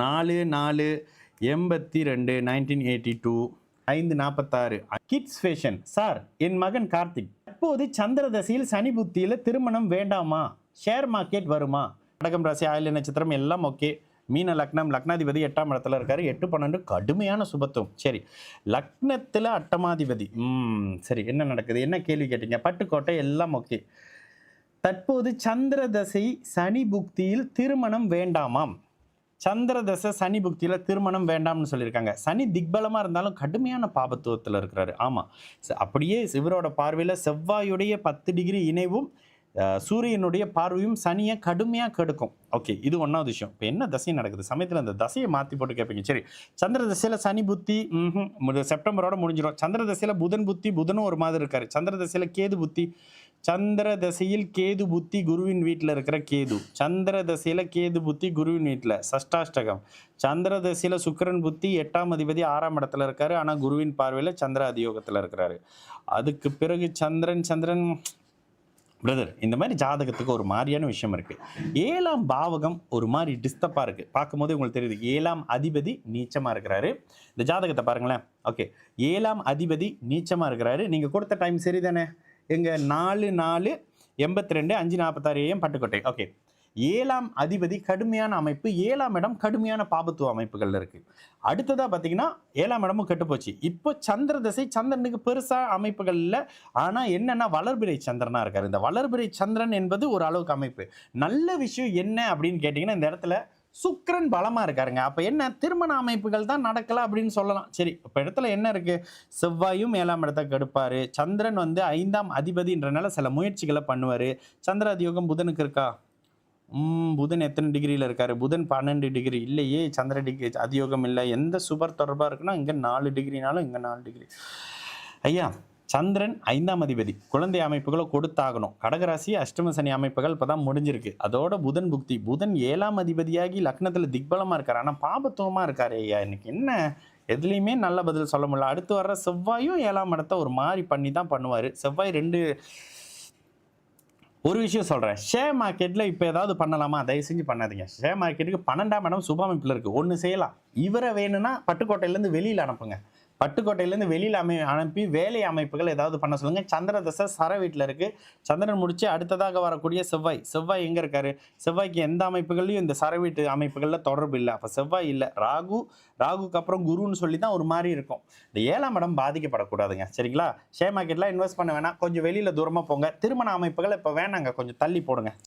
4/4/82 1982 5:46 kids fashion. Sir, என் மகன் கார்த்திக் தற்போது சந்திர தசையில் சனி புத்தியில திருமணம் வேண்டாமா? ஷேர் மார்க்கெட் வருமா? கடகம் ராசி, ஆயில்ய நட்சத்திரம் எல்லாம் ஓகே. மீன லக்னம், லக்னாதிபதி 8ஆம் இடத்துல இருக்காரு. 8-12 கடுமையான சுபத்துவம். சரி, லக்னத்துல அட்டமாதிபதி. சரி, என்ன நடக்குது? என்ன கேள்வி கேட்டீங்க? பட்டுக்கோட்டை எல்லாம் ஓகே. தற்போது சந்திர தசை சனி புக்தியில் திருமணம் வேண்டாமாம். சந்திர தசை சனி புக்தியில திருமணம் வேண்டாம்னு சொல்லியிருக்காங்க. சனி திக்பலமா இருந்தாலும் கடுமையான பாபத்துவத்தில் இருக்கிறாரு. ஆமா, அப்படியே இவரோட பார்வையில் செவ்வாயுடைய 10 டிகிரி இணைவும் சூரியனுடைய பார்வையும் சனியை கடுமையாக கெடுக்கும். ஓகே, இது ஒன்றாவது விஷயம். இப்போ என்ன தசை நடக்குது சமயத்தில் அந்த தசையை மாற்றி போட்டு கேட்பீங்க. சரி, சந்திர தசையில் சனி புத்தி செப்டம்பரோட முடிஞ்சிடும். சந்திர தசையில் புதன் புத்தி, புதனும் ஒரு மாதிரி இருக்காரு. சந்திர தசையில் கேது புத்தி, சந்திர தசையில் கேது புத்தி குருவின் வீட்டில் இருக்கிற கேது. சந்திர தசையில் கேது புத்தி குருவின் வீட்டில் சஷ்டாஷ்டகம். சந்திர தசையில் சுக்கிரன் புத்தி 8ஆம் அதிபதி 6ஆம் இடத்துல இருக்காரு. ஆனால் குருவின் பார்வையில் சந்திர அதியோகத்தில் இருக்கிறாரு. அதுக்கு பிறகு சந்திரன் பிரதர், இந்த மாதிரி ஜாதகத்துக்கு ஒரு மாதிரியான விஷயம் இருக்குது. 7ஆம் பாவகம் ஒரு மாதிரி டிஸ்டர்பாக இருக்குது. பார்க்கும்போது உங்களுக்கு தெரியுது 7ஆம் அதிபதி நீச்சமாக இருக்கிறாரு. இந்த ஜாதகத்தை பாருங்களேன். ஓகே, 7ஆம் அதிபதி நீச்சமாக இருக்கிறாரு. நீங்கள் கொடுத்த டைம் சரிதானே? எங்கள் 4/4/82 5:46 AM பட்டுக்கோட்டை. ஓகே, 7ஆம் அதிபதி கடுமையான அமைப்பு. 7ஆம் இடம் கடுமையான பாபத்துவ அமைப்புகள் இருக்குது. அடுத்ததாக பார்த்தீங்கன்னா 7ஆம் இடமும் கெட்டுப்போச்சு. இப்போ சந்திர தசை சந்திரனுக்கு பெருசாக அமைப்புகள் இல்லை. ஆனால் என்னென்னா வளர்பிறை சந்திரனாக இருக்கார். இந்த வளர்பிறை சந்திரன் என்பது ஒரு அளவுக்கு அமைப்பு. நல்ல விஷயம் என்ன அப்படின்னு கேட்டிங்கன்னா, இந்த இடத்துல சுக்கிரன் பலமாக இருக்காருங்க. அப்போ என்ன, திருமண அமைப்புகள் தான் நடக்கல அப்படின்னு சொல்லலாம். சரி, இப்போ இடத்துல என்ன இருக்குது? செவ்வாயும் 7ஆம் இடத்தை கெடுப்பார். சந்திரன் 5ஆம் அதிபதின்றனால சில முயற்சிகளை பண்ணுவார். சந்திர அதியோகம் புதனுக்கு இருக்கா? புதன் எத்தனை டிகிரியில் இருக்காரு? புதன் 12 டிகிரி இல்லையே. சந்திர டிகிரி அதியோகம் இல்லை. எந்த சுபர் தொடர்பாக இருக்குன்னா இங்கே 4 டிகிரினாலும் இங்கே 4 டிகிரி. ஐயா, சந்திரன் 5ஆம் அதிபதி குழந்தை அமைப்புகளை கொடுத்தாகணும். கடகராசி அஷ்டம சனி அமைப்புகள் இப்போ தான் முடிஞ்சிருக்கு. அதோட புதன் புக்தி. புதன் 7ஆம் அதிபதியாகி லக்னத்தில் திக்பலமாக இருக்கார். ஆனால் பாபத்துவமாக இருக்காரு. ஐயா, எனக்கு என்ன எதுலேயுமே நல்ல பதில் சொல்ல முடியல. அடுத்து வர்ற செவ்வாயும் 7ஆம் இடத்தை ஒரு மாதிரி பண்ணி தான் பண்ணுவார். செவ்வாய் ஒரு விஷயம் சொல்கிறேன். ஷேர் மார்க்கெட்டில் இப்போ ஏதாவது பண்ணலாமா? தயவு செஞ்சு பண்ணாதீங்க. ஷேர் மார்க்கெட்டுக்கு 12ஆம் இடம் சுப அமைப்பில் இருக்குது. ஒன்று செய்யலாம், இவரை வேணும்னா பட்டுக்கோட்டையிலேருந்து வெளியில் அனுப்புங்க. பட்டுக்கோட்டையிலேருந்து வெளியில் அனுப்பி வேலை அமைப்புகள் ஏதாவது பண்ண சொல்லுங்கள். சந்திர தசை சர வீட்டில் இருக்குது. சந்திரன் முடித்து அடுத்ததாக வரக்கூடிய செவ்வாய் எங்கே இருக்கார்? செவ்வாய்க்கு எந்த அமைப்புகள்லையும் இந்த சர வீட்டு அமைப்புகளில் தொடர்பு இல்லை. அப்போ செவ்வாய் இல்லை. ராகுக்கு அப்புறம் குருன்னு சொல்லி தான் ஒரு மாதிரி இருக்கும். இந்த 7ஆம் இடம் பாதிக்கப்படக்கூடாதுங்க. சரிங்களா? ஷேர் மார்க்கெட்டில் இன்வெஸ்ட் பண்ண வேணாம். கொஞ்சம் வெளியில் தூரமாக போங்க. திருமண அமைப்புகள் இப்போ வேணாங்க, கொஞ்சம் தள்ளி போடுங்க.